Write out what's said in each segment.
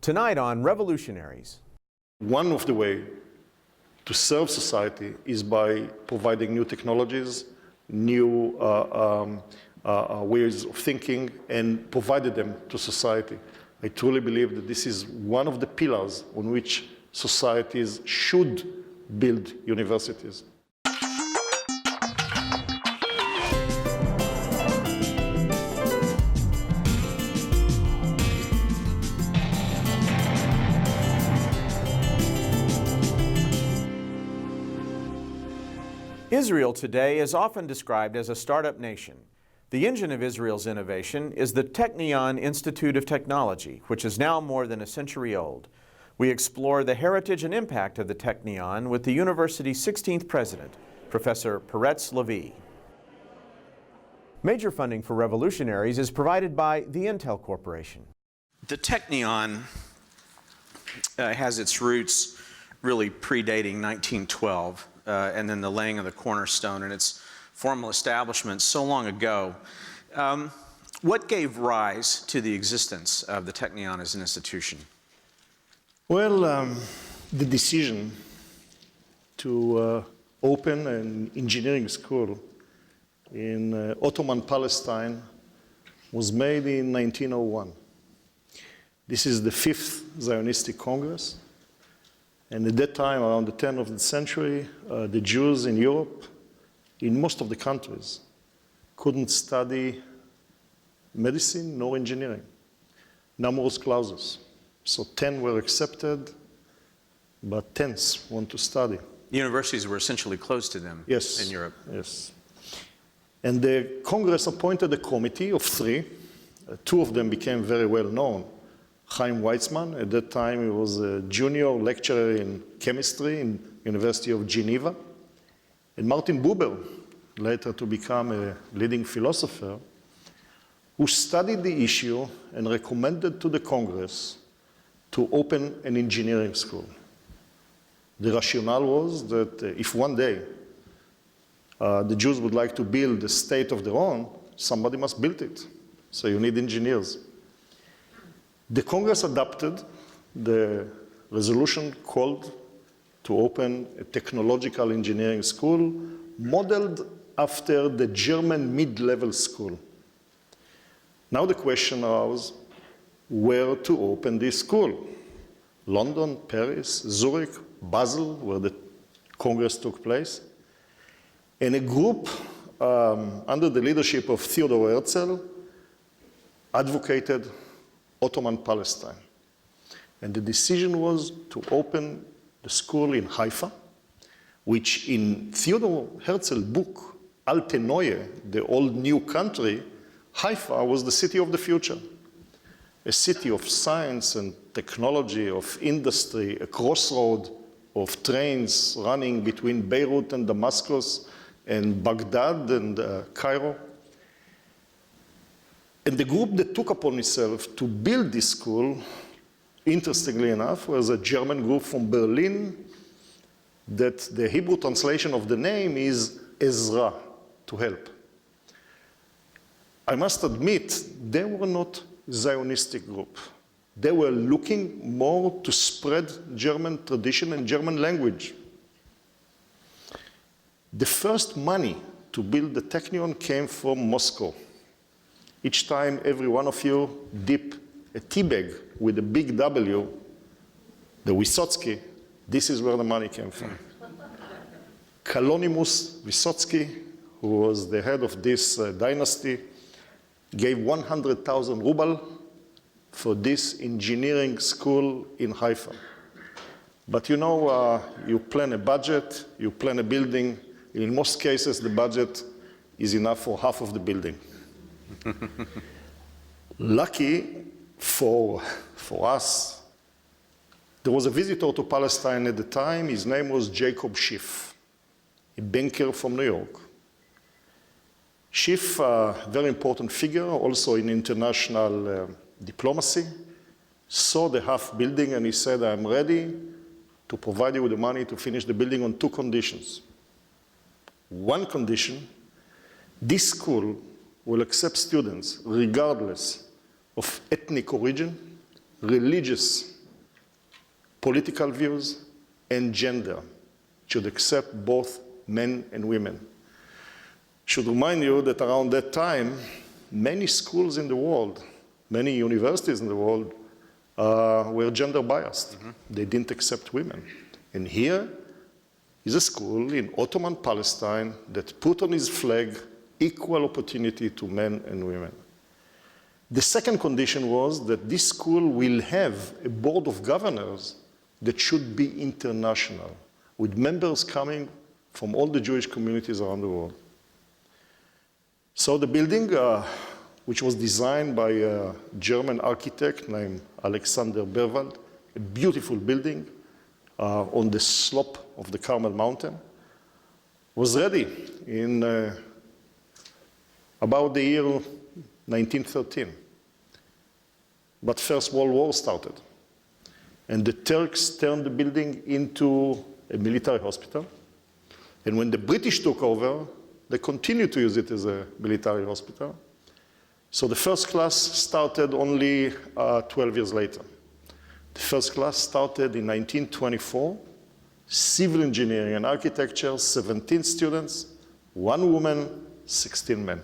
Tonight on Revolutionaries. One of the ways to serve society is by providing new technologies, new ways of thinking, and provided them to society. I truly believe that this is one of the pillars on which societies should build universities. Israel today is often described as a startup nation. The engine of Israel's innovation is the Technion Institute of Technology, which is now more than a century old. We explore the heritage and impact of the Technion with the university's 16th president, Professor Peretz Lavie. Major funding for Revolutionaries is provided by the Intel Corporation. The Technion has its roots really predating 1912. And then the laying of the cornerstone and its formal establishment so long ago. What gave rise to the existence of the Technion as an institution? Well, the decision to open an engineering school in Ottoman Palestine was made in 1901. This is the 5th Zionistic Congress. And at that time, around the turn of the century, the Jews in Europe, in most of the countries, couldn't study medicine nor engineering. Numerus clausus. So 10 were accepted, but 10s want to study. Universities were essentially closed to them in Europe. Yes. And the Congress appointed a committee of 3. 2 of them became very well known. Chaim Weizmann, at that time he was a junior lecturer in chemistry in University of Geneva, and Martin Buber, later to become a leading philosopher, who studied the issue and recommended to the Congress to open an engineering school. The rationale was that if one day the Jews would like to build a state of their own, somebody must build it. So you need engineers. The Congress adopted the resolution called to open a technological engineering school modeled after the German mid-level school. Now the question was where to open this school. London, Paris, Zurich, Basel, where the Congress took place. And a group under the leadership of Theodor Herzl advocated Ottoman Palestine. And the decision was to open the school in Haifa, which in Theodor Herzl's book, Alte Neue, the old new country, Haifa was the city of the future. A city of science and technology, of industry, a crossroad of trains running between Beirut and Damascus and Baghdad and Cairo. And the group that took upon itself to build this school, interestingly enough, was a German group from Berlin that the Hebrew translation of the name is Ezra, to help. I must admit, they were not a Zionistic group. They were looking more to spread German tradition and German language. The first money to build the Technion came from Moscow. Each time every one of you dip a tea bag with a big W, the Wysotsky, this is where the money came from. Kalonymus Wysotsky, who was the head of this dynasty, gave 100,000 ruble for this engineering school in Haifa. But you know, you plan a budget, you plan a building. In most cases, the budget is enough for half of the building. Lucky for us, there was a visitor to Palestine at the time. His name was Jacob Schiff, a banker from New York. Schiff, a very important figure, also in international diplomacy, saw the half building and he said, I'm ready to provide you with the money to finish the building on 2 conditions. One condition, this school will accept students regardless of ethnic origin, religious political views, and gender. It should accept both men and women. Should remind you that around that time, many schools in the world, many universities in the world were gender biased. They didn't accept women. And here is a school in Ottoman Palestine that put on his flag equal opportunity to men and women. The second condition was that this school will have a board of governors that should be international, with members coming from all the Jewish communities around the world. So the building, which was designed by a German architect named Alexander Berwald, a beautiful building on the slope of the Carmel Mountain, was ready in about the year 1913. But First World War started. And the Turks turned the building into a military hospital. And when the British took over, they continued to use it as a military hospital. So the first class started only 12 years later. The first class started in 1924, civil engineering and architecture, 17 students, 1 woman, 16 men.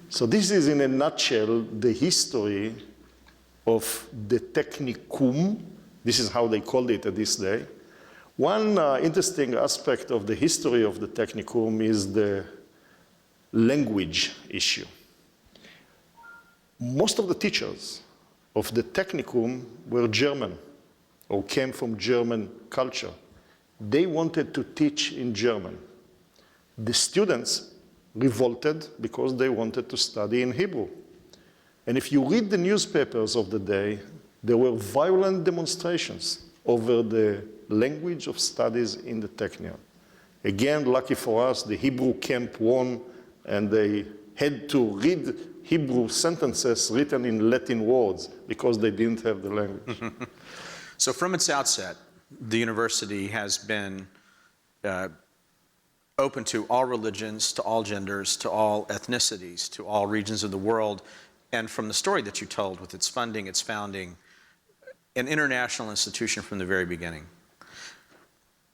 So this is in a nutshell the history of the Technicum. This is how they called it at this day. One interesting aspect of the history of the Technicum is the language issue. Most of the teachers of the Technicum were German or came from German culture. They wanted to teach in German. The students revolted because they wanted to study in Hebrew. And if you read the newspapers of the day, there were violent demonstrations over the language of studies in the Technion. Again, lucky for us, the Hebrew camp won, and they had to read Hebrew sentences written in Latin words because they didn't have the language. So from its outset, the university has been open to all religions, to all genders, to all ethnicities, to all regions of the world. And from the story that you told with its funding, its founding, an international institution from the very beginning.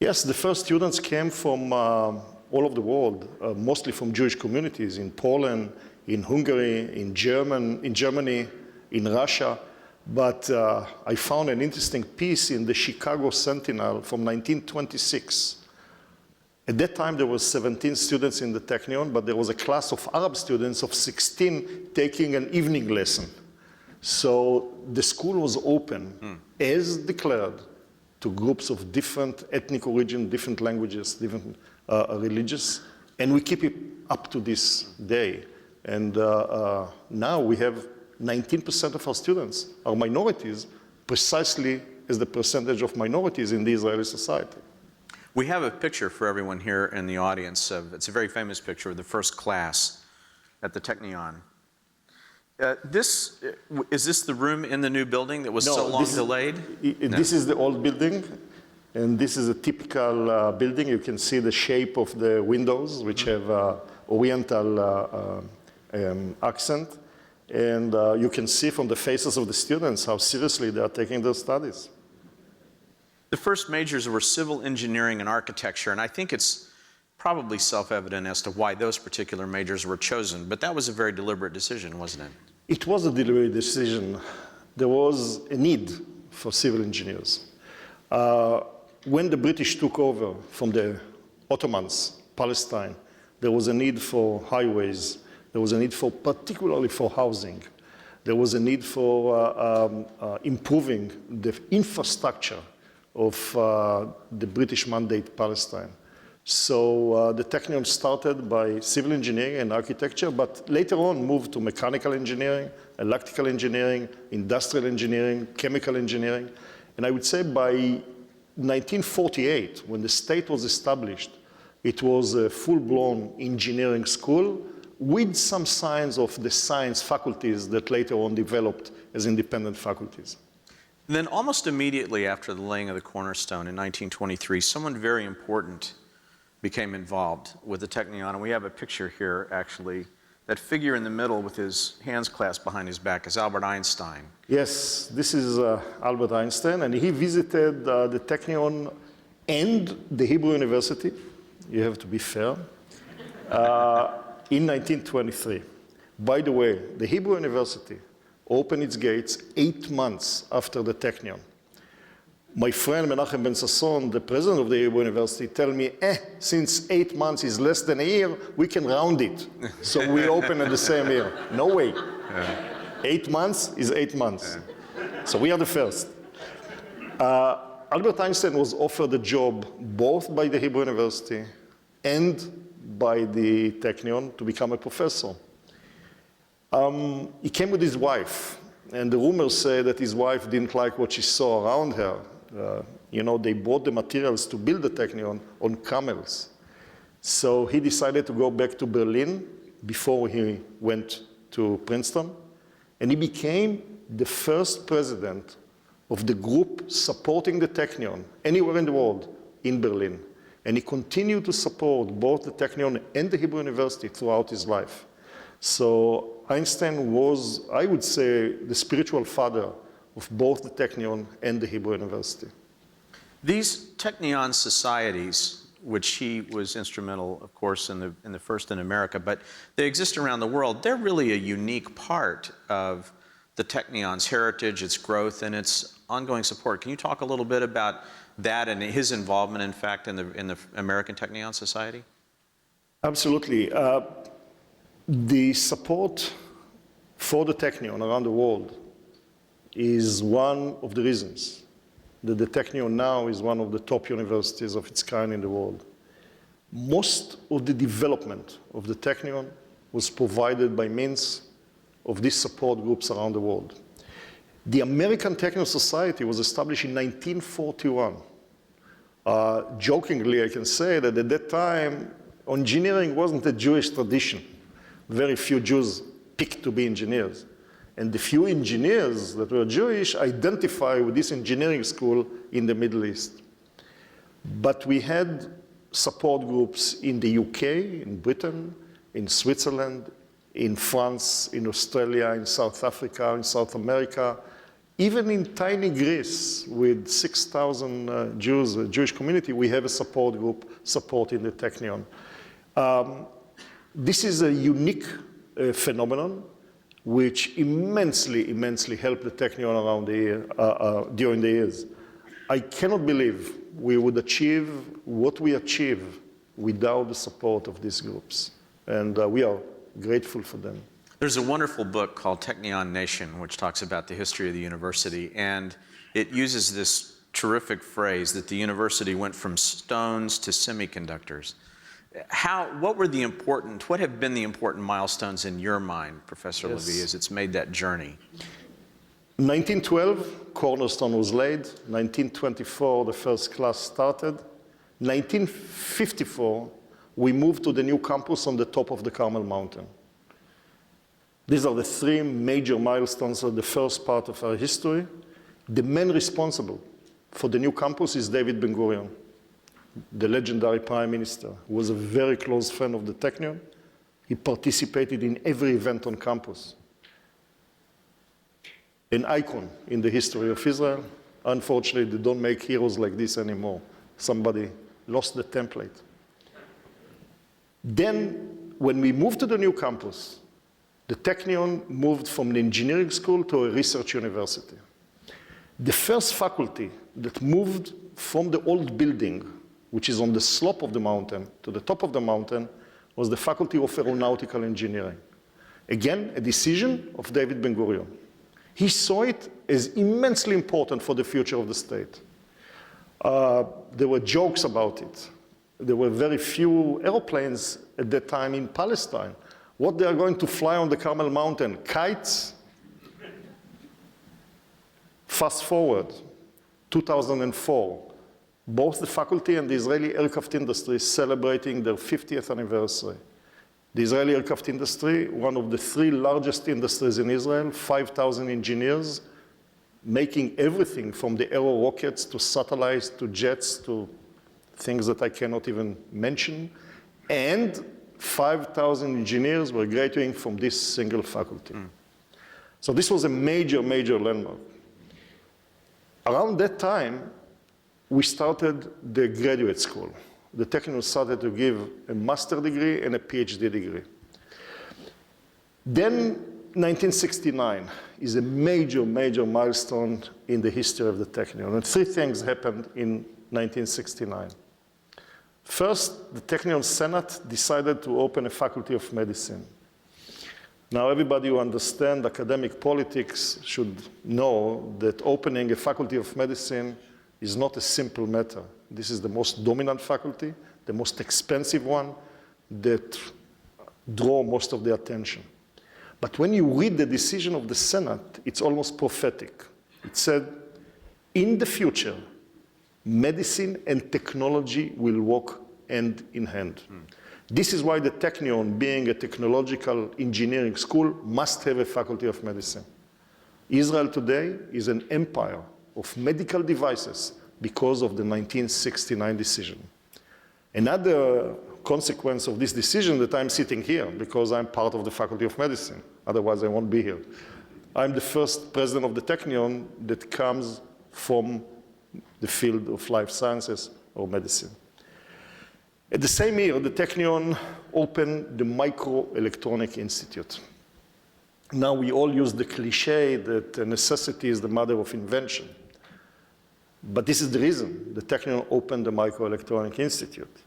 Yes, the first students came from all over the world, mostly from Jewish communities in Poland, in Hungary, in Germany, in Russia. But I found an interesting piece in the Chicago Sentinel from 1926. At that time, there were 17 students in the Technion, but there was a class of Arab students of 16 taking an evening lesson. So the school was open, as declared, to groups of different ethnic origin, different languages, different religions, and we keep it up to this day. And now we have 19% of our students are minorities, precisely as the percentage of minorities in the Israeli society. We have a picture for everyone here in the audience. It's a very famous picture of the first class at the Technion. Is this the room in the new building that was so long delayed? This is the old building, and this is a typical building. You can see the shape of the windows, which have Oriental accent. And you can see from the faces of the students how seriously they are taking their studies. The first majors were civil engineering and architecture, and I think it's probably self-evident as to why those particular majors were chosen, but that was a very deliberate decision, wasn't it? It was a deliberate decision. There was a need for civil engineers. When the British took over from the Ottomans, Palestine, there was a need for highways. There was a need for, particularly for housing. There was a need for improving the infrastructure of the British Mandate Palestine. So the Technion started by civil engineering and architecture, but later on moved to mechanical engineering, electrical engineering, industrial engineering, chemical engineering. And I would say by 1948, when the state was established, it was a full-blown engineering school with some signs of the science faculties that later on developed as independent faculties. Then almost immediately after the laying of the cornerstone in 1923, someone very important became involved with the Technion, and we have a picture here actually That figure in the middle with his hands clasped behind his back is Albert Einstein. Yes, this is Albert Einstein, and he visited the Technion and the Hebrew University, you have to be fair, in 1923. By the way, the Hebrew University opened its gates 8 months after the Technion. My friend Menachem Ben Sasson, the president of the Hebrew University, tell me, since 8 months is less than a year, we can round it. So we open at the same year. No way. Yeah. 8 months is 8 months. Yeah. So we are the first. Albert Einstein was offered a job both by the Hebrew University and by the Technion to become a professor. He came with his wife, and the rumors say that his wife didn't like what she saw around her. They bought the materials to build the Technion on camels. So he decided to go back to Berlin before he went to Princeton, and he became the first president of the group supporting the Technion anywhere in the world in Berlin. And he continued to support both the Technion and the Hebrew University throughout his life. So Einstein was, I would say, the spiritual father of both the Technion and the Hebrew University. These Technion societies, which he was instrumental, of course, in the first in America, but they exist around the world, they're really a unique part of the Technion's heritage, its growth, and its ongoing support. Can you talk a little bit about that and his involvement, in fact, in the American Technion Society? Absolutely. The support for the Technion around the world is one of the reasons that the Technion now is one of the top universities of its kind in the world. Most of the development of the Technion was provided by means of these support groups around the world. The American Technion Society was established in 1941. Jokingly, I can say that at that time, engineering wasn't a Jewish tradition. Very few Jews picked to be engineers. And the few engineers that were Jewish identify with this engineering school in the Middle East. But we had support groups in the UK, in Britain, in Switzerland, in France, in Australia, in South Africa, in South America, even in tiny Greece with 6,000 Jews, a Jewish community, we have a support group supporting the Technion. This is a unique phenomenon which immensely helped the Technion around the year, during the years. I cannot believe we would achieve what we achieve without the support of these groups. And we are grateful for them. There's a wonderful book called Technion Nation, which talks about the history of the university, and it uses this terrific phrase that the university went from stones to semiconductors. What have been the important milestones in your mind, Professor Lavie, as it's made that journey? 1912, cornerstone was laid. 1924, the first class started. 1954, we moved to the new campus on the top of the Carmel Mountain. These are the three major milestones of the first part of our history. The man responsible for the new campus is David Ben-Gurion, the legendary prime minister, who was a very close friend of the Technion. He participated in every event on campus. An icon in the history of Israel. Unfortunately, they don't make heroes like this anymore. Somebody lost the template. Then, when we moved to the new campus, the Technion moved from an engineering school to a research university. The first faculty that moved from the old building, which is on the slope of the mountain, to the top of the mountain, was the Faculty of Aeronautical Engineering. Again, a decision of David Ben-Gurion. He saw it as immensely important for the future of the state. There were jokes about it. There were very few airplanes at that time in Palestine. What they are going to fly on the Carmel Mountain? Kites? Fast forward, 2004. Both the faculty and the Israeli aircraft industry is celebrating their 50th anniversary. The Israeli aircraft industry, one of the three largest industries in Israel, 5,000 engineers, making everything from the aero rockets to satellites to jets to things that I cannot even mention. And 5,000 engineers were graduating from this single faculty. So this was a major, major landmark. Around that time, we started the graduate school. The Technion started to give a master degree and a PhD degree. Then 1969 is a major, major milestone in the history of the Technion. And three things happened in 1969. First, the Technion Senate decided to open a faculty of medicine. Now, everybody who understands academic politics should know that opening a faculty of medicine is not a simple matter. This is the most dominant faculty, the most expensive one that draw most of the attention. But when you read the decision of the Senate, it's almost prophetic. It said, in the future, medicine and technology will walk hand in hand. This is why the Technion, being a technological engineering school, must have a faculty of medicine. Israel today is an empire of medical devices because of the 1969 decision. Another consequence of this decision that I'm sitting here because I'm part of the Faculty of Medicine. Otherwise, I won't be here. I'm the first president of the Technion that comes from the field of life sciences or medicine. At the same year, the Technion opened the Microelectronic Institute. Now we all use the cliche that necessity is the mother of invention. But this is the reason the Technion opened the Microelectronic Institute.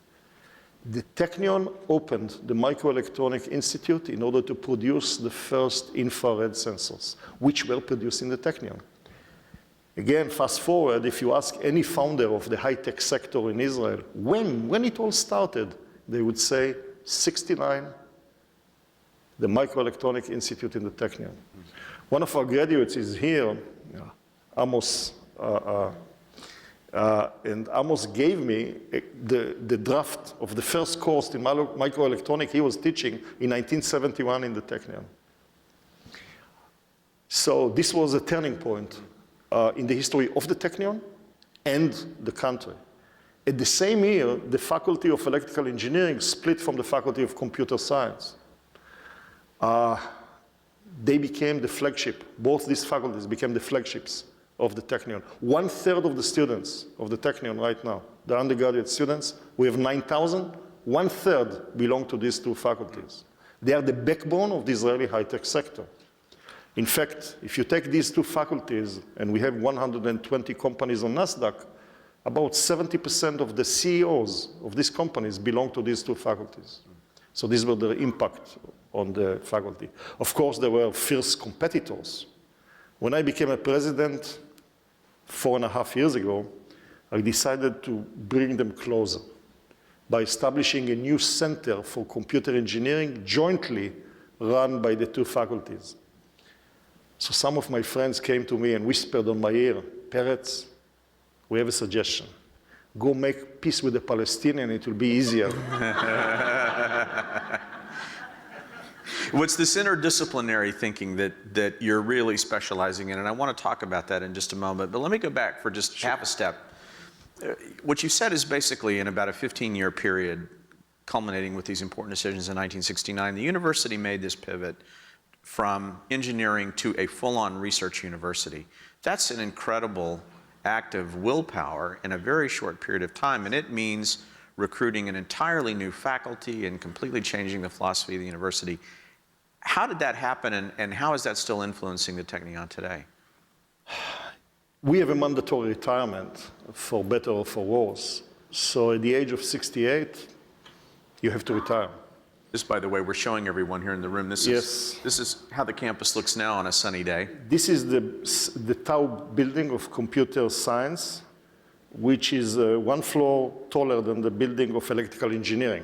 The Technion opened the Microelectronic Institute in order to produce the first infrared sensors, which were produced in the Technion. Again, fast forward, if you ask any founder of the high-tech sector in Israel, when it all started, they would say 69, the Microelectronic Institute in the Technion. One of our graduates is here, Amos, and Amos gave me the draft of the first course in microelectronics he was teaching in 1971 in the Technion. So this was a turning point in the history of the Technion and the country. At the same year, the Faculty of Electrical Engineering split from the Faculty of Computer Science. They became the flagship. Both these faculties became the flagships of the Technion. 1/3 of the students of the Technion right now, the undergraduate students, we have 9,000, 1/3 belong to these two faculties. They are the backbone of the Israeli high-tech sector. In fact, if you take these two faculties, and we have 120 companies on NASDAQ, about 70% of the CEOs of these companies belong to these two faculties. So these were the impact on the faculty. Of course, there were fierce competitors. When I became a president 4.5 years ago, I decided to bring them closer by establishing a new center for computer engineering jointly run by the two faculties. So some of my friends came to me and whispered on my ear, Peretz, we have a suggestion. Go make peace with the Palestinians, it will be easier. What's this interdisciplinary thinking that you're really specializing in? And I want to talk about that in just a moment, but let me go back for just half a step. What you said is basically in about a 15-year period, culminating with these important decisions in 1969, the university made this pivot from engineering to a full-on research university. That's an incredible act of willpower in a very short period of time, and it means recruiting an entirely new faculty and completely changing the philosophy of the university. How did that happen, and how is that still influencing the Technion today? We have a mandatory retirement, for better or for worse. So at the age of 68, you have to retire. This, by the way, we're showing everyone here in the room. This is how the campus looks now on a sunny day. This is the Tau building of computer science, which is 1 floor taller than the building of electrical engineering.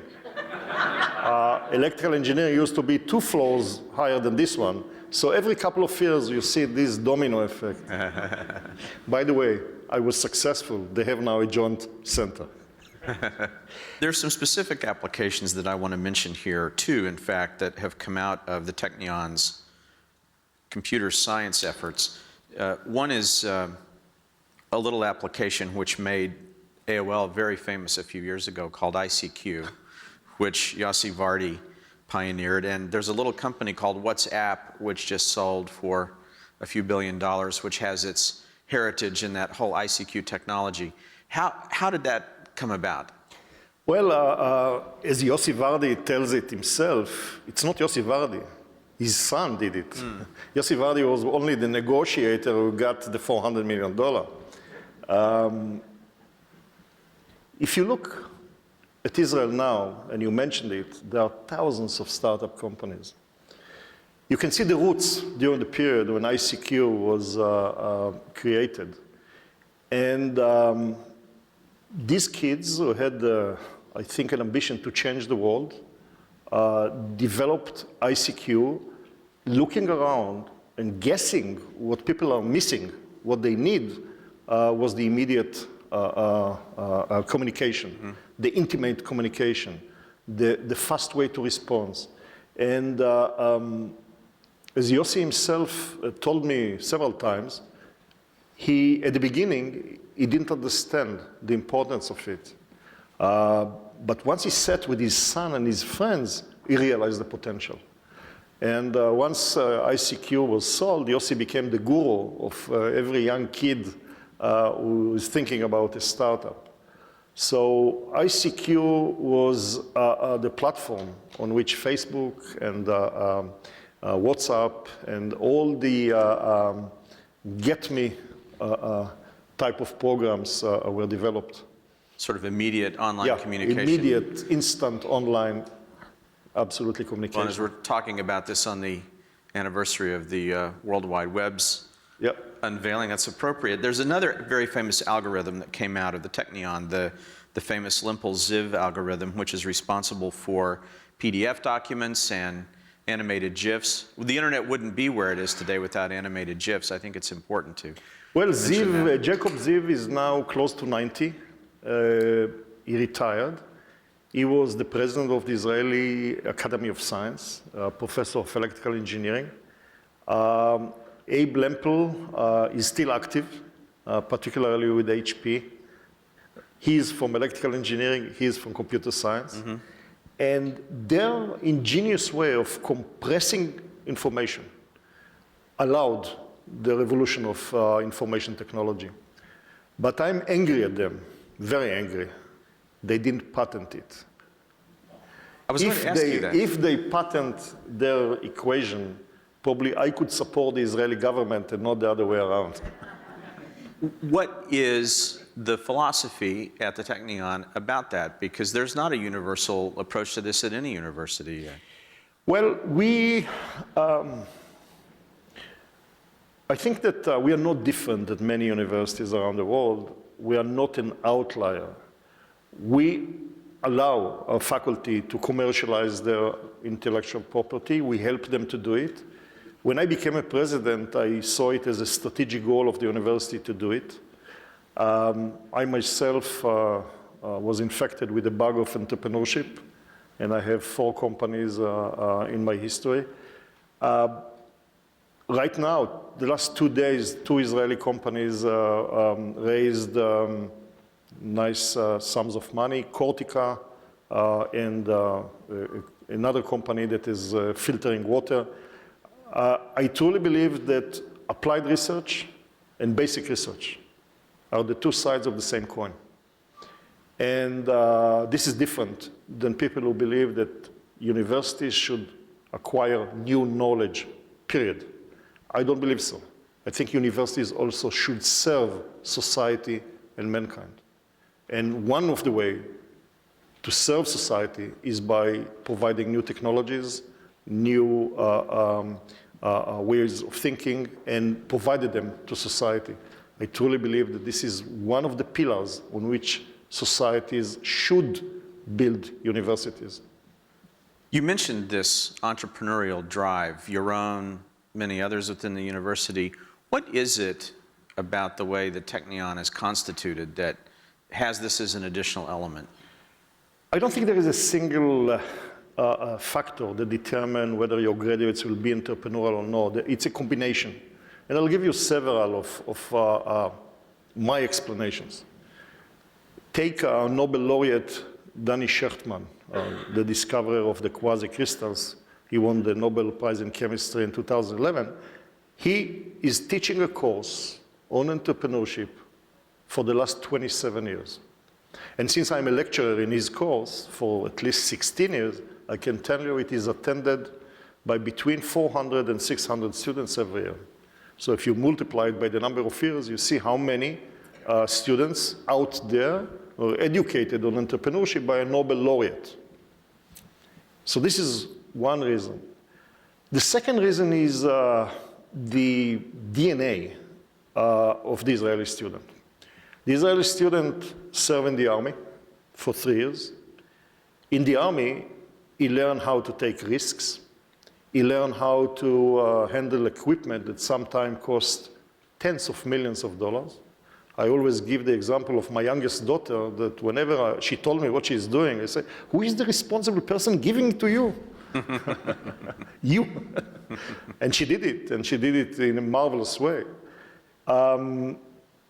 Electrical engineering used to be 2 floors higher than this one. So every couple of years, you see this domino effect. By the way, I was successful. They have now a joint center. There's some specific applications that I want to mention here, too, in fact, that have come out of the Technion's computer science efforts. One is a little application which made AOL very famous a few years ago called ICQ, which Yossi Vardi pioneered. And there's a little company called WhatsApp, which just sold for a few $1 billion, which has its heritage in that whole ICQ technology. How did that come about? Well, as Yossi Vardi tells it himself, it's not Yossi Vardi. His son did it. Yossi Vardi was only the negotiator who got the $400 million. If you look at Israel now, and you mentioned it, there are thousands of startup companies. You can see the roots during the period when ICQ was created. And these kids who had, I think, an ambition to change the world, developed ICQ, looking around and guessing what people are missing, what they need, was the immediate communication, the intimate communication, the fast way to respond. And as Yossi himself told me several times, at the beginning, he didn't understand the importance of it. But once he sat with his son and his friends, he realized the potential. And once ICQ was sold, Yossi became the guru of every young kid who is thinking about a startup. So ICQ was the platform on which Facebook and WhatsApp and all the Get Me type of programs were developed. Sort of immediate online communication. Immediate, instant online, absolutely communication. Well, as we're talking about this on the anniversary of the World Wide Web's unveiling, that's appropriate. There's another very famous algorithm that came out of the Technion, the famous Limpel-Ziv algorithm, which is responsible for PDF documents and animated GIFs. The internet wouldn't be where it is today without animated GIFs. I think it's important to. Well, Jacob Ziv is now close to 90. He retired. He was the president of the Israeli Academy of Science, professor of electrical engineering. Abe Lempel is still active, particularly with HP. He's from electrical engineering, he's from computer science. And their ingenious way of compressing information allowed the revolution of information technology. But I'm angry at them, very angry. They didn't patent it. I was going to ask you that. If they patent their equation, probably I could support the Israeli government and not the other way around. What is the philosophy at the Technion about that? Because there's not a universal approach to this at any university yet. Well, I think that we are not different than many universities around the world. We are not an outlier. We allow our faculty to commercialize their intellectual property. We help them to do it. When I became a president, I saw it as a strategic goal of the university to do it. I myself was infected with the bug of entrepreneurship, and I have 4 companies in my history. Right now, the last 2 days, 2 Israeli companies raised nice sums of money, Cortica and another company that is filtering water. I truly believe that applied research and basic research are the 2 sides of the same coin. And this is different than people who believe that universities should acquire new knowledge, period. I don't believe so. I think universities also should serve society and mankind. And one of the ways to serve society is by providing new technologies, new ways of thinking, and provided them to society. I truly believe that this is one of the pillars on which societies should build universities. You mentioned this entrepreneurial drive, your own, many others within the university. What is it about the way the Technion is constituted that has this as an additional element? I don't think there is a single factor that determines whether your graduates will be entrepreneurial or not. It's a combination. And I'll give you several of my explanations. Take Nobel laureate Danny Schertman, the discoverer of the quasi-crystals. He won the Nobel Prize in Chemistry in 2011. He is teaching a course on entrepreneurship for the last 27 years. And since I'm a lecturer in his course for at least 16 years, I can tell you it is attended by between 400 and 600 students every year. So if you multiply it by the number of years, you see how many students out there are educated on entrepreneurship by a Nobel laureate. So this is one reason. The second reason is the DNA of the Israeli student. The Israeli student served in the army for 3 years. In the army, he learned how to take risks. He learned how to handle equipment that sometimes cost tens of millions of dollars. I always give the example of my youngest daughter that whenever she told me what she's doing, I say, who is the responsible person giving it to you? You. And she did it, and she did it in a marvelous way.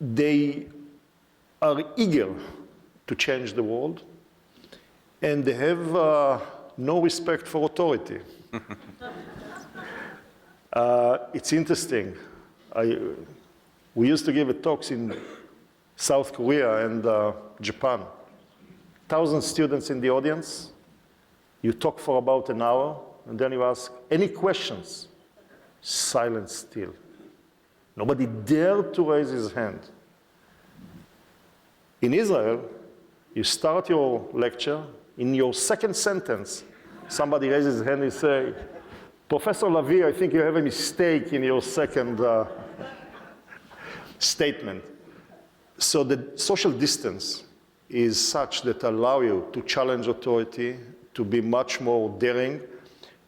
They are eager to change the world, and they have no respect for authority. It's interesting. We used to give talks in South Korea and Japan. 1,000 students in the audience. You talk for about an hour, and then you ask, any questions? Silence still. Nobody dared to raise his hand. In Israel, you start your lecture, in your second sentence, somebody raises his hand and say, Professor Lavie, I think you have a mistake in your second statement. So the social distance is such that allow you to challenge authority, to be much more daring.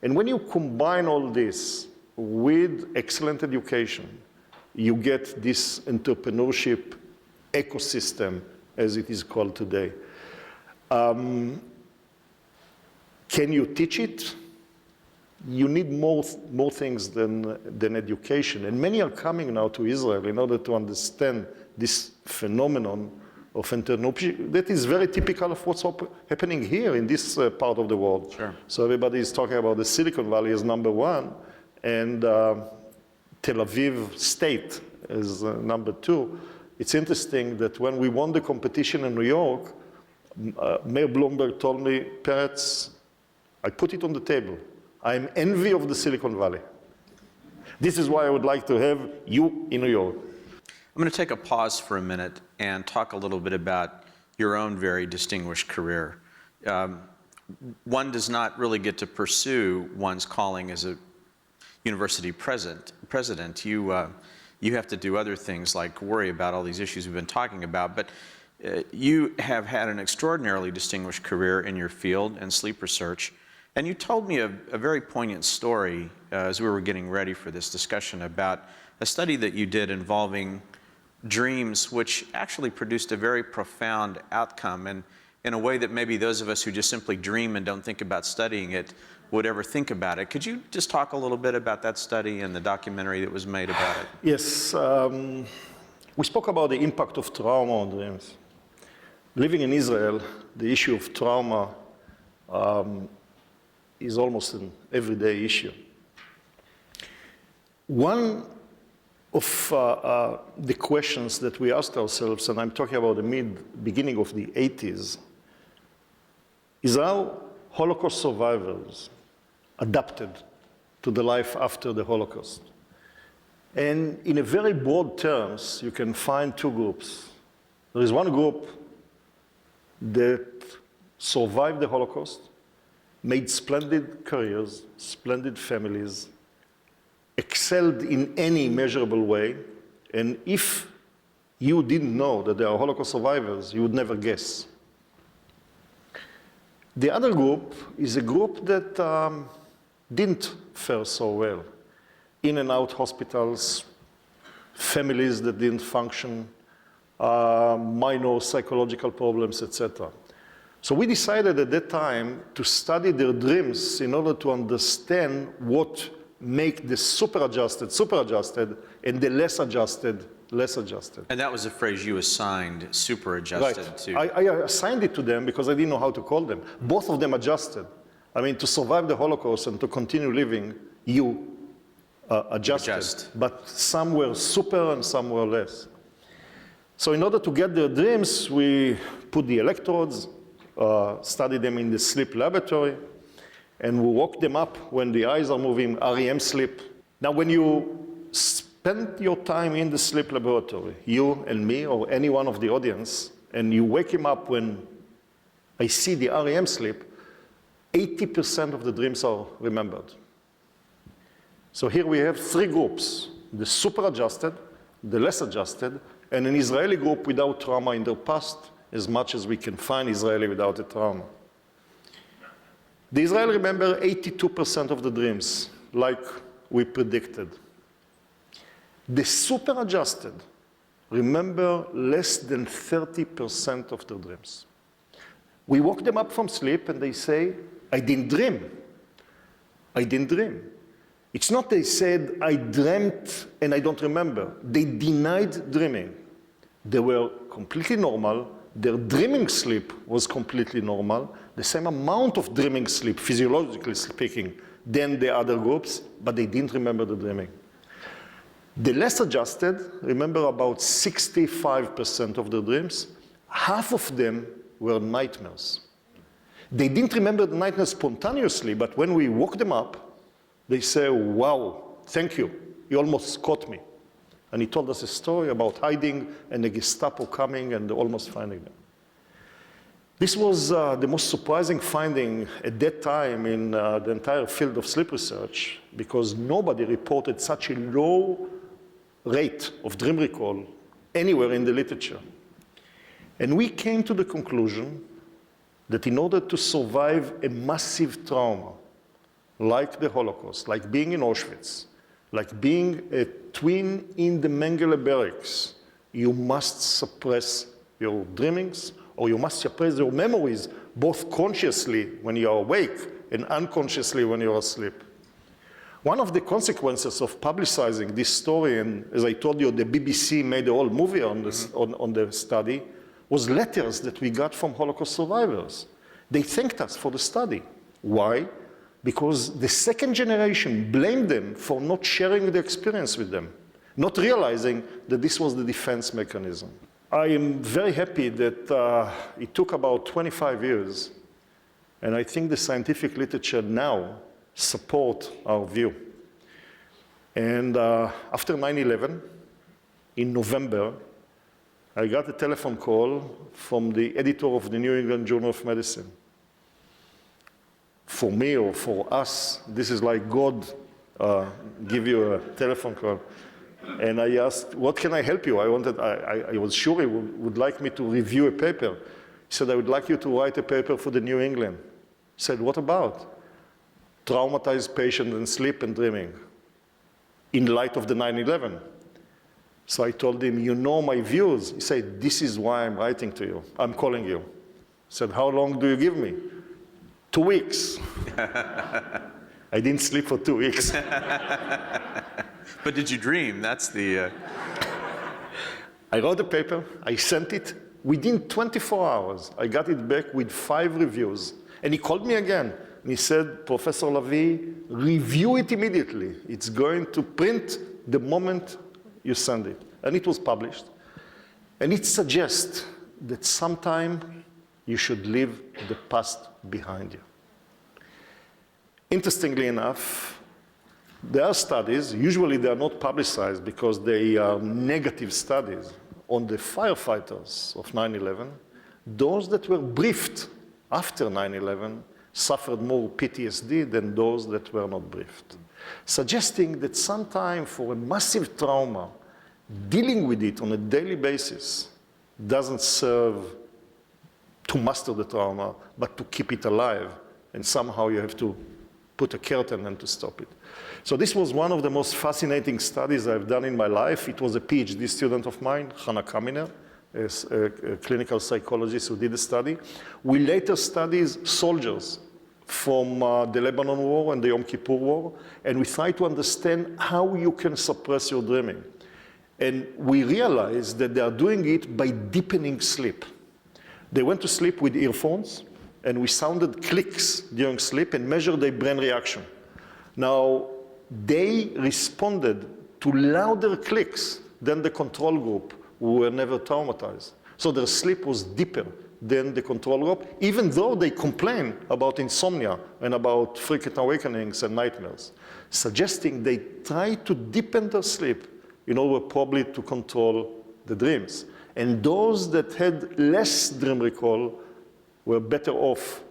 And when you combine all this with excellent education, you get this entrepreneurship ecosystem, as it is called today. Can you teach it? You need more things than education. And many are coming now to Israel in order to understand this phenomenon of entrepreneurship that is very typical of what's happening here in this part of the world. Sure. So everybody is talking about the Silicon Valley as number one, and Tel Aviv State as number two. It's interesting that when we won the competition in New York, Mayor Bloomberg told me, Peretz, I put it on the table. I'm envy of the Silicon Valley. This is why I would like to have you in New York. I'm going to take a pause for a minute and talk a little bit about your own very distinguished career. One does not really get to pursue one's calling as a university president. You have to do other things like worry about all these issues we've been talking about, but you have had an extraordinarily distinguished career in your field and sleep research. And you told me a very poignant story as we were getting ready for this discussion about a study that you did involving dreams, which actually produced a very profound outcome, and in a way that maybe those of us who just simply dream and don't think about studying it would ever think about it. Could you just talk a little bit about that study and the documentary that was made about it? Yes. We spoke about the impact of trauma on dreams. Living in Israel, the issue of trauma is almost an everyday issue. One of the questions that we asked ourselves, and I'm talking about the beginning of the 80s, is how Holocaust survivors adapted to the life after the Holocaust. And in a very broad terms, you can find two groups. There is one group that survived the Holocaust, made splendid careers, splendid families, excelled in any measurable way, and if you didn't know that there are Holocaust survivors, you would never guess. The other group is a group that didn't fare so well. In and out hospitals, families that didn't function, minor psychological problems, etc. So we decided at that time to study their dreams in order to understand what make the super adjusted, and the less adjusted less adjusted. And that was a phrase you assigned, super adjusted, Right. to. I assigned it to them because I didn't know how to call them. Both of them adjusted. I mean, to survive the Holocaust and to continue living, you adjusted. Adjust. But some were super and some were less. So in order to get their dreams, we put the electrodes, studied them in the sleep laboratory, and we woke them up when the eyes are moving, REM sleep. Now, when you spend your time in the sleep laboratory, you and me or any one of the audience, and you wake him up when I see the REM sleep, 80% of the dreams are remembered. So here we have three groups, the super adjusted, the less adjusted, and an Israeli group without trauma in their past, as much as we can find Israeli without a trauma. The Israeli remember 82% of the dreams, like we predicted. The super adjusted remember less than 30% of their dreams. We woke them up from sleep and they say, I didn't dream. I didn't dream. It's not they said, I dreamt and I don't remember. They denied dreaming. They were completely normal. Their dreaming sleep was completely normal. The same amount of dreaming sleep, physiologically speaking, than the other groups, but they didn't remember the dreaming. The less adjusted remember about 65% of their dreams. Half of them were nightmares. They didn't remember the nightmares spontaneously, but when we woke them up, they say, wow, thank you, you almost caught me. And he told us a story about hiding and the Gestapo coming and almost finding them. This was the most surprising finding at that time in the entire field of sleep research, because nobody reported such a low rate of dream recall anywhere in the literature. And we came to the conclusion that in order to survive a massive trauma, like the Holocaust, like being in Auschwitz, like being a twin in the Mengele barracks, you must suppress your dreamings, or you must suppress your memories, both consciously when you are awake and unconsciously when you are asleep. One of the consequences of publicizing this story, and as I told you, the BBC made a whole movie on this, on the study, was letters that we got from Holocaust survivors. They thanked us for the study. Why? Because the second generation blamed them for not sharing the experience with them, not realizing that this was the defense mechanism. I am very happy that it took about 25 years, and I think the scientific literature now support our view. And after 9/11, in November, I got a telephone call from the editor of the New England Journal of Medicine. For me or for us, this is like God give you a telephone call. And I asked, what can I help you? I was sure he would like me to review a paper. He said, I would like you to write a paper for the New England. I said, what about? Traumatized patients and sleep and dreaming in light of the 9/11. So I told him, you know my views. He said, this is why I'm writing to you. I'm calling you. I said, how long do you give me? 2 weeks. I didn't sleep for 2 weeks. But did you dream? That's the... I wrote the paper, I sent it. Within 24 hours, I got it back with 5 reviews. And he called me again. And he said, Professor Lavie, review it immediately. It's going to print the moment you send it. And it was published. And it suggests that sometime you should leave the past behind you. Interestingly enough, there are studies, usually they are not publicized because they are negative studies, on the firefighters of 9/11. Those that were briefed after 9/11 suffered more PTSD than those that were not briefed, suggesting that sometime for a massive trauma, dealing with it on a daily basis doesn't serve to master the trauma, but to keep it alive. And somehow you have to put a curtain and to stop it. So this was one of the most fascinating studies I've done in my life. It was a PhD student of mine, Hannah Kaminer, a clinical psychologist who did the study. We later studied soldiers from the Lebanon War and the Yom Kippur War, and we tried to understand how you can suppress your dreaming. And we realized that they are doing it by deepening sleep. They went to sleep with earphones, and we sounded clicks during sleep and measured their brain reaction. Now, they responded to louder clicks than the control group, who were never traumatized. So their sleep was deeper than the control group, even though they complain about insomnia and about frequent awakenings and nightmares, suggesting they try to deepen their sleep in order probably to control the dreams. And those that had less dream recall were better off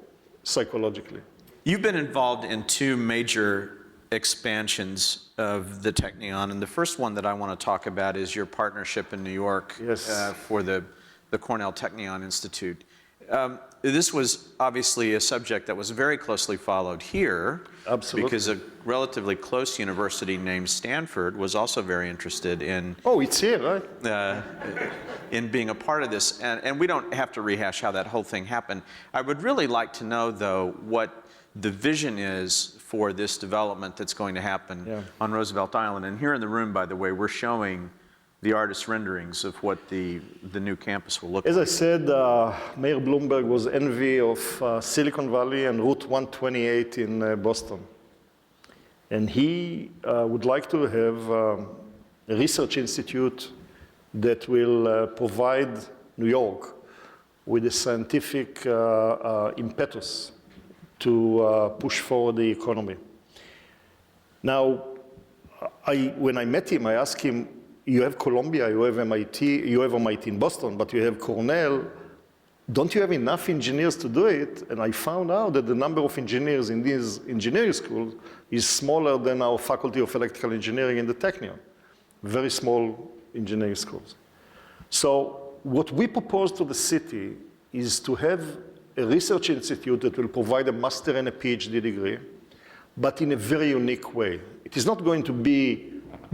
psychologically. You've been involved in two major expansions of the Technion, and the first one that I want to talk about is your partnership in New York for the Cornell Technion Institute. This was obviously a subject that was very closely followed here. Absolutely. Because a relatively close university named Stanford was also very interested in... Oh, it's here, right? In being a part of this. And we don't have to rehash how that whole thing happened. I would really like to know, though, what the vision is for this development that's going to happen on Roosevelt Island. And here in the room, by the way, we're showing the artist renderings of what the new campus will look like. As I said, Mayor Bloomberg was envy of Silicon Valley and Route 128 in Boston. And he would like to have a research institute that will provide New York with a scientific impetus to push forward the economy. Now, when I met him, I asked him, you have Columbia, you have MIT, you have MIT in Boston, but you have Cornell. Don't you have enough engineers to do it? And I found out that the number of engineers in these engineering schools is smaller than our Faculty of Electrical Engineering in the Technion. Very small engineering schools. So what we propose to the city is to have a research institute that will provide a master and a PhD degree, but in a very unique way. It is not going to be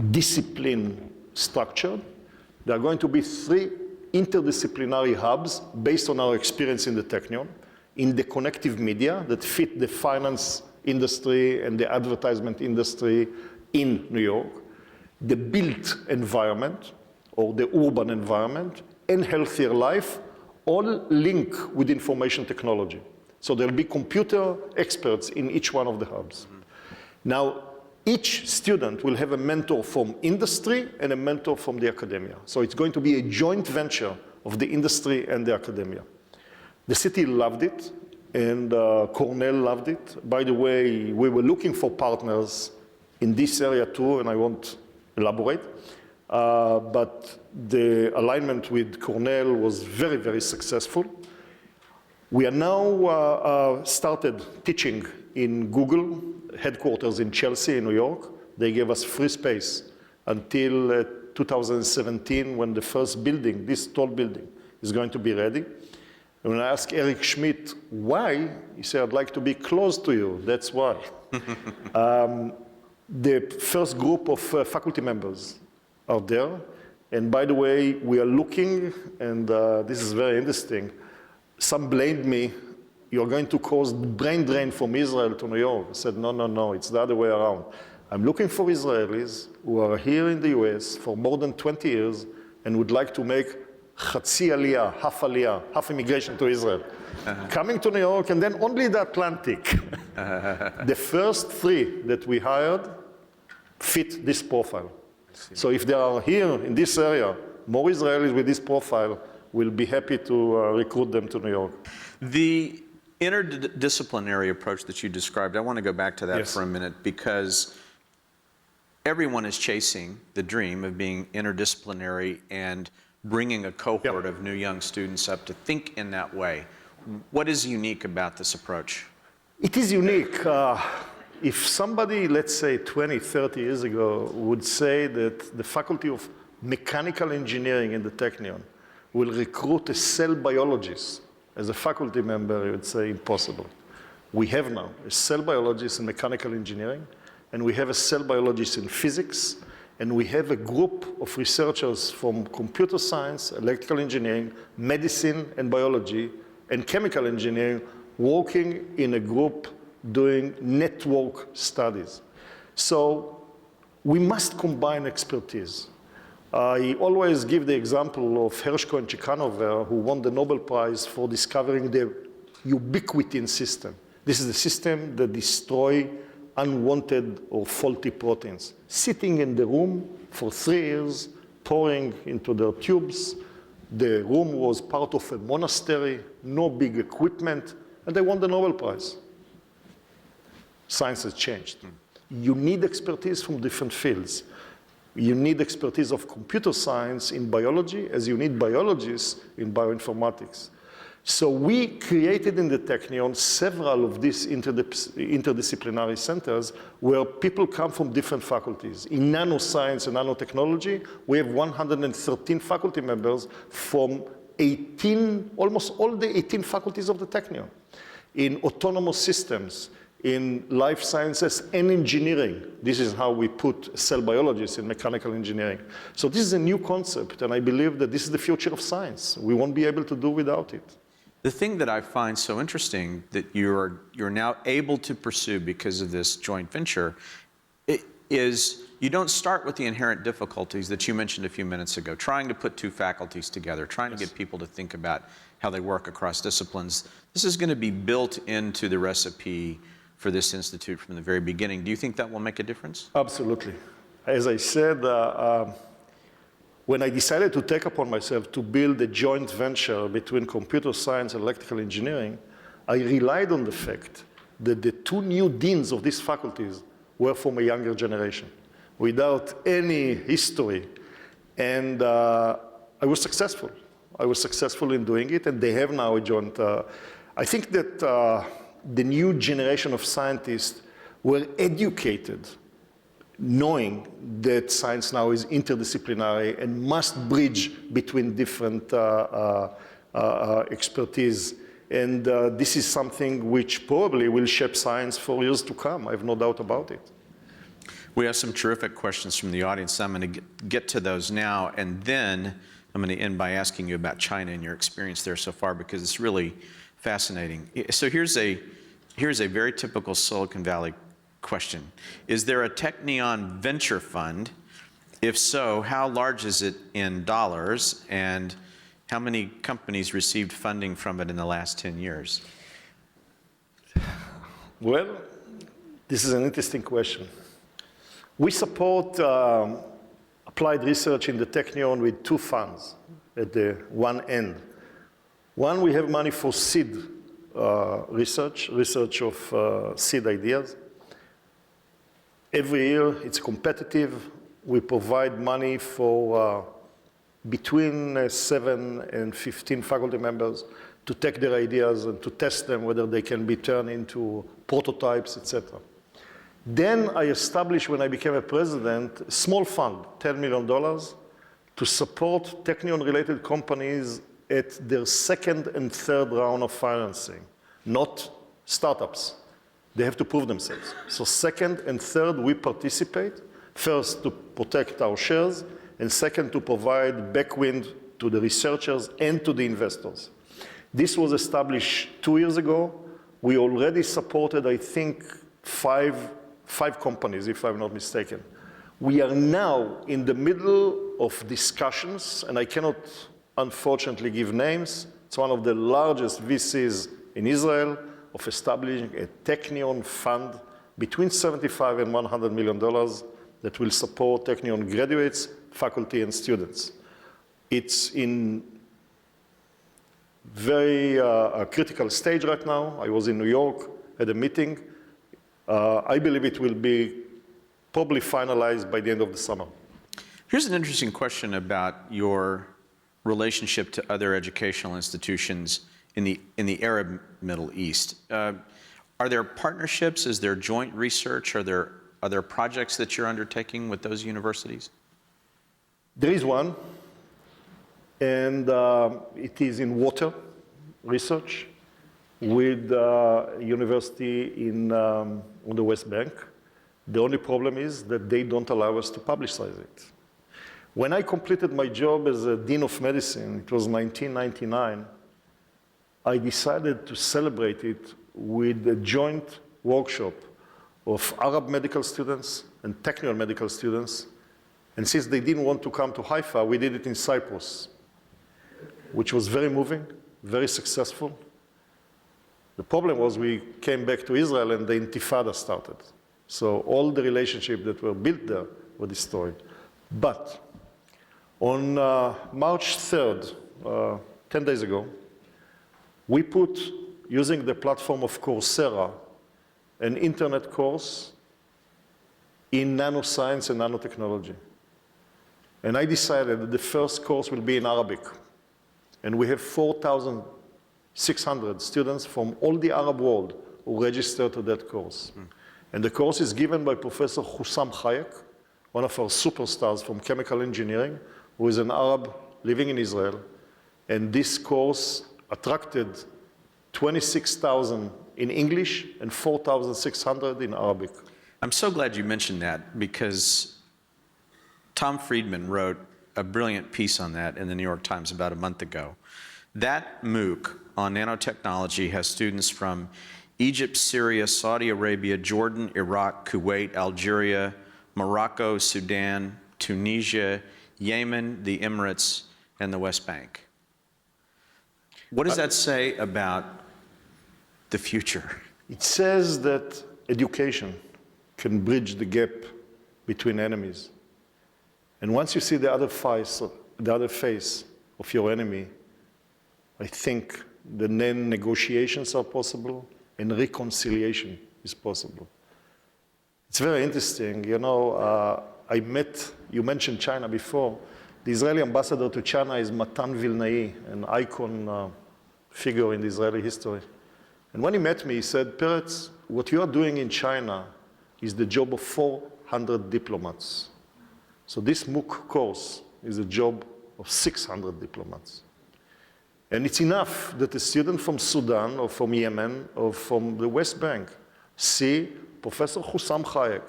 discipline structured. There are going to be 3 interdisciplinary hubs based on our experience in the Technion, in the connective media that fit the finance industry and the advertisement industry in New York, the built environment or the urban environment, and healthier life, all link with information technology. So there'll be computer experts in each one of the hubs. Now, each student will have a mentor from industry and a mentor from the academia. So it's going to be a joint venture of the industry and the academia. The city loved it, and Cornell loved it. By the way, we were looking for partners in this area too, and I won't elaborate. But the alignment with Cornell was very, very successful. We are now started teaching in Google headquarters in Chelsea, in New York. They gave us free space until 2017, when the first building, this tall building, is going to be ready. And when I asked Eric Schmidt why, he said, I'd like to be close to you, that's why. The first group of faculty members are there. And by the way, we are looking, and this is very interesting, some blamed me, you're going to cause brain drain from Israel to New York. I said, no, it's the other way around. I'm looking for Israelis who are here in the US for more than 20 years and would like to make chatzi aliyah, half immigration to Israel. Coming to New York, and then only the Atlantic. The first 3 that we hired fit this profile. So if they are here in this area, more Israelis with this profile, we'll be happy to recruit them to New York. The interdisciplinary approach that you described, I want to go back to that for a minute, because everyone is chasing the dream of being interdisciplinary and bringing a cohort of new young students up to think in that way. What is unique about this approach? It is unique. If somebody, let's say 20, 30 years ago, would say that the Faculty of Mechanical Engineering in the Technion will recruit a cell biologist as a faculty member, you would say impossible. We have now a cell biologist in mechanical engineering, and we have a cell biologist in physics, and we have a group of researchers from computer science, electrical engineering, medicine and biology, and chemical engineering working in a group doing network studies. So we must combine expertise. I always give the example of Hershko and Chikhanover, who won the Nobel Prize for discovering the ubiquitin system. This is the system that destroys unwanted or faulty proteins. Sitting in the room for 3 years, pouring into their tubes. The room was part of a monastery, no big equipment, and they won the Nobel Prize. Science has changed. You need expertise from different fields. You need expertise of computer science in biology, as you need biologists in bioinformatics. So we created in the Technion several of these interdisciplinary centers where people come from different faculties. In nanoscience and nanotechnology, we have 113 faculty members from 18, almost all the 18 faculties of the Technion. In autonomous systems, in life sciences and engineering. This is how we put cell biologists in mechanical engineering. So this is a new concept, and I believe that this is the future of science. We won't be able to do without it. The thing that I find so interesting that you're now able to pursue because of this joint venture is you don't start with the inherent difficulties that you mentioned a few minutes ago, trying to put two faculties together, trying to get people to think about how they work across disciplines. This is going to be built into the recipe for this institute from the very beginning. Do you think that will make a difference? Absolutely. As I said, when I decided to take upon myself to build a joint venture between computer science and electrical engineering, I relied on the fact that the two new deans of these faculties were from a younger generation, without any history. And I was successful. I was successful in doing it, and they have now a joint. I think that the new generation of scientists were educated knowing that science now is interdisciplinary and must bridge between different expertise. And this is something which probably will shape science for years to come. I have no doubt about it. We have some terrific questions from the audience. I'm going to get to those now, and then I'm going to end by asking you about China and your experience there so far, because it's really fascinating. So here's a very typical Silicon Valley question. Is there a Technion venture fund? If so, how large is it in dollars, and how many companies received funding from it in the last 10 years? Well, this is an interesting question. We support applied research in the Technion with two funds at the one end. One, we have money for seed research of seed ideas. Every year, it's competitive. We provide money for between 7 and 15 faculty members to take their ideas and to test them, whether they can be turned into prototypes, etc. Then I established, when I became a president, a small fund, $10 million, to support Technion-related companies at their second and third round of financing, not startups. They have to prove themselves. So second and third, we participate, first to protect our shares, and second to provide backwind to the researchers and to the investors. This was established 2 years ago. We already supported, I think, five companies, if I'm not mistaken. We are now in the middle of discussions, and I cannot unfortunately give names. It's one of the largest VCs in Israel, of establishing a Technion fund between $75 and $100 million that will support Technion graduates, faculty, and students. It's in very critical stage right now. I was in New York at a meeting. I believe it will be probably finalized by the end of the summer. Here's an interesting question about your relationship to other educational institutions in the Arab Middle East. Are there partnerships? Is there joint research? Are there projects that you're undertaking with those universities? There is one, and it is in water research with a university on the West Bank. The only problem is that they don't allow us to publicize it. When I completed my job as a Dean of Medicine, it was 1999, I decided to celebrate it with a joint workshop of Arab medical students and Technion medical students And since they didn't want to come to Haifa, we did it in Cyprus, which was very moving, very successful. The problem was we came back to Israel and the Intifada started. So all the relationships that were built there were destroyed. But on March 3rd, 10 days ago, we put, using the platform of Coursera, an internet course in nanoscience and nanotechnology. And I decided that the first course will be in Arabic. And we have 4,600 students from all the Arab world who registered to that course. And the course is given by Professor Hussam Hayek, one of our superstars from chemical engineering, who is an Arab living in Israel. And this course attracted 26,000 in English and 4,600 in Arabic. I'm so glad you mentioned that, because Tom Friedman wrote a brilliant piece on that in the New York Times about a month ago. That MOOC on nanotechnology has students from Egypt, Syria, Saudi Arabia, Jordan, Iraq, Kuwait, Algeria, Morocco, Sudan, Tunisia, Yemen, the Emirates, and the West Bank. What does that say about the future? It says that education can bridge the gap between enemies. And once you see the other face of your enemy, I think the then negotiations are possible and reconciliation is possible. It's very interesting. You know, you mentioned China before. The Israeli ambassador to China is Matan Vilnai, an icon figure in the Israeli history. And when he met me, he said, Peretz, what you are doing in China is the job of 400 diplomats. So this MOOC course is a job of 600 diplomats. And it's enough that a student from Sudan or from Yemen or from the West Bank see Professor Hussam Hayek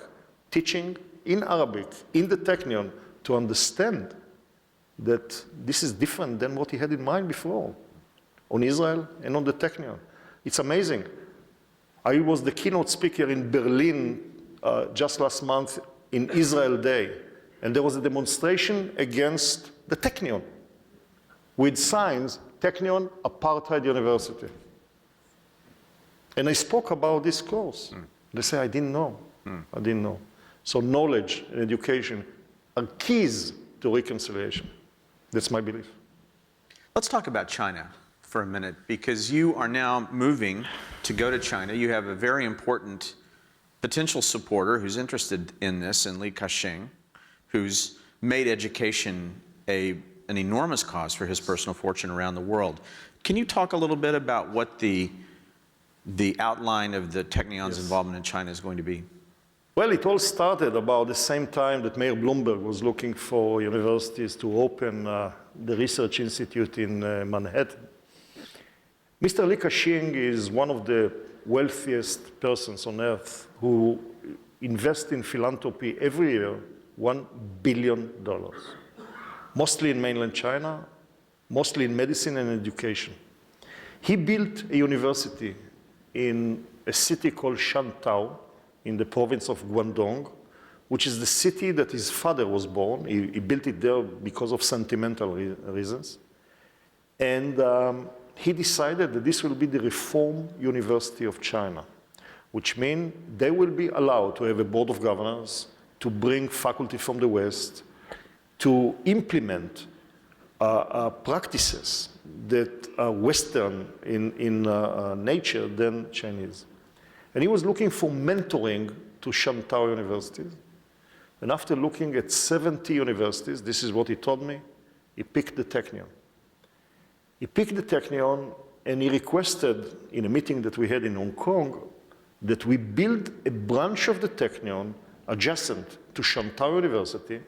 teaching in Arabic, in the Technion, to understand that this is different than what he had in mind before on Israel and on the Technion. It's amazing. I was the keynote speaker in Berlin just last month in Israel Day, and there was a demonstration against the Technion with signs, Technion, Apartheid University. And I spoke about this course. They say, I didn't know. I didn't know. So knowledge and education are keys to reconciliation. That's my belief. Let's talk about China for a minute, because you are now moving to go to China. You have a very important potential supporter who's interested in this, in Li Ka-shing, who's made education an enormous cause for his personal fortune around the world. Can you talk a little bit about what the outline of the Technion's involvement in China is going to be? Well, it all started about the same time that Mayor Bloomberg was looking for universities to open the research institute in Manhattan. Mr. Li Ka-shing is one of the wealthiest persons on earth who invest in philanthropy every year, $1 billion. Mostly in mainland China, mostly in medicine and education. He built a university in a city called Shantou in the province of Guangdong, which is the city that his father was born. He built it there because of sentimental reasons. And he decided that this will be the Reform University of China, which means they will be allowed to have a board of governors, to bring faculty from the West, to implement practices that are Western in nature than Chinese. And he was looking for mentoring to Shantou universities. And after looking at 70 universities, this is what he told me, he picked the Technion. He picked the Technion and he requested in a meeting that we had in Hong Kong that we build a branch of the Technion adjacent to Shantou University,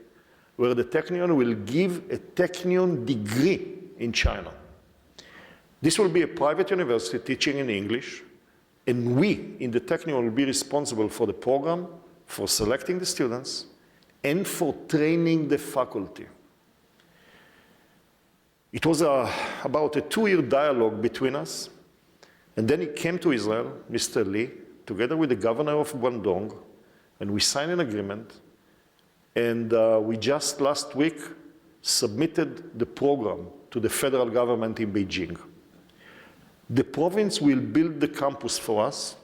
where the Technion will give a Technion degree in China. This will be a private university teaching in English, and we in the Technion will be responsible for the program, for selecting the students, and for training the faculty. It was about a 2-year dialogue between us, and then he came to Israel, Mr. Li, together with the governor of Guangdong, and we signed an agreement. And we just last week submitted the program to the federal government in Beijing. The province will build the campus for us.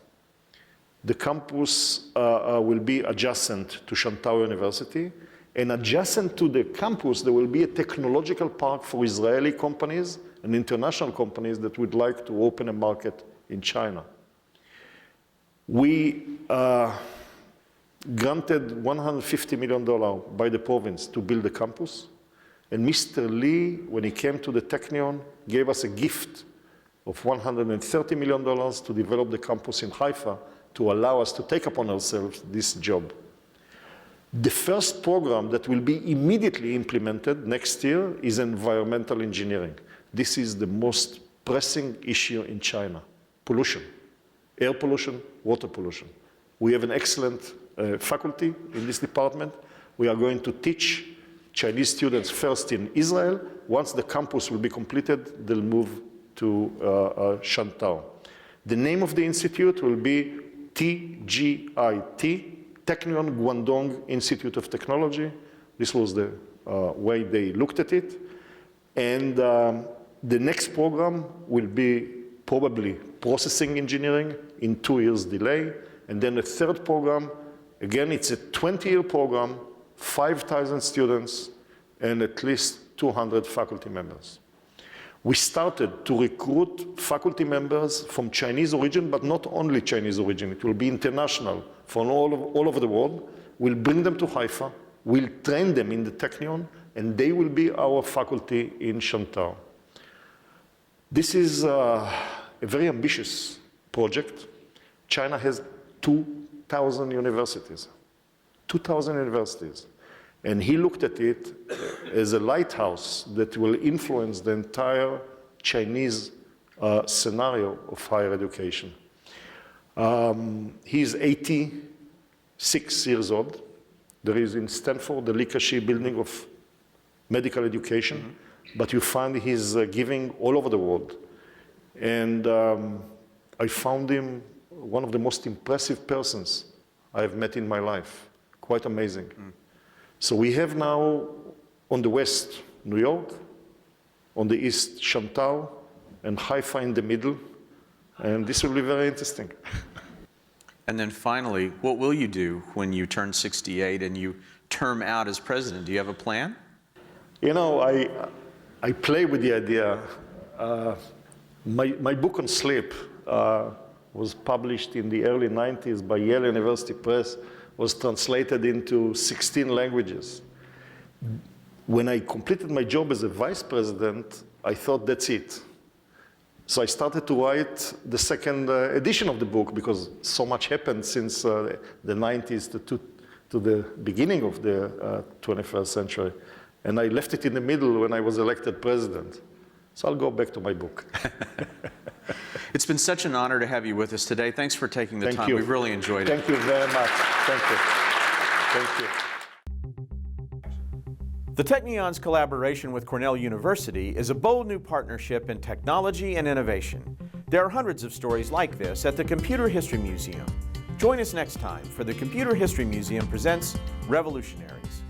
The campus will be adjacent to Shantau University, and adjacent to the campus, there will be a technological park for Israeli companies and international companies that would like to open a market in China. We granted $150 million by the province to build the campus, and Mr. Lee, when he came to the Technion, gave us a gift of $130 million to develop the campus in Haifa to allow us to take upon ourselves this job. The first program that will be immediately implemented next year is environmental engineering. This is the most pressing issue in China: pollution, air pollution, water pollution. We have an excellent faculty in this department. We are going to teach Chinese students first in Israel. Once the campus will be completed, they'll move to Shantau. The name of the institute will be TGIT, Technion Guangdong Institute of Technology. This was the way they looked at it. And the next program will be probably processing engineering in 2 years delay. And then the third program, again, it's a 20-year program, 5,000 students, and at least 200 faculty members. We started to recruit faculty members from Chinese origin, but not only Chinese origin. It will be international from all over the world. We'll bring them to Haifa. We'll train them in the Technion, and they will be our faculty in Shantau. This is a very ambitious project. China has 2,000 universities. 2,000 universities. And he looked at it as a lighthouse that will influence the entire Chinese scenario of higher education. He's 86 years old. There is in Stanford the Li Ka-shih building of medical education, but you find he's giving all over the world. And I found him one of the most impressive persons I have met in my life. Quite amazing. So we have now on the west, New York, on the east, Shantau, and Haifa in the middle, and this will be very interesting. And then finally, what will you do when you turn 68 and you term out as president? Do you have a plan? You know, I play with the idea. My book on sleep was published in the early 90s by Yale University Press, was translated into 16 languages. When I completed my job as a vice president, I thought that's it. So I started to write the second edition of the book because so much happened since the 90s to the beginning of the 21st century. And I left it in the middle when I was elected president. So I'll go back to my book. It's been such an honor to have you with us today. Thanks for taking the time. Thank you. We've really enjoyed it. Thank you very much. Thank you. Thank you. The Technion's collaboration with Cornell University is a bold new partnership in technology and innovation. There are hundreds of stories like this at the Computer History Museum. Join us next time for the Computer History Museum presents Revolutionaries.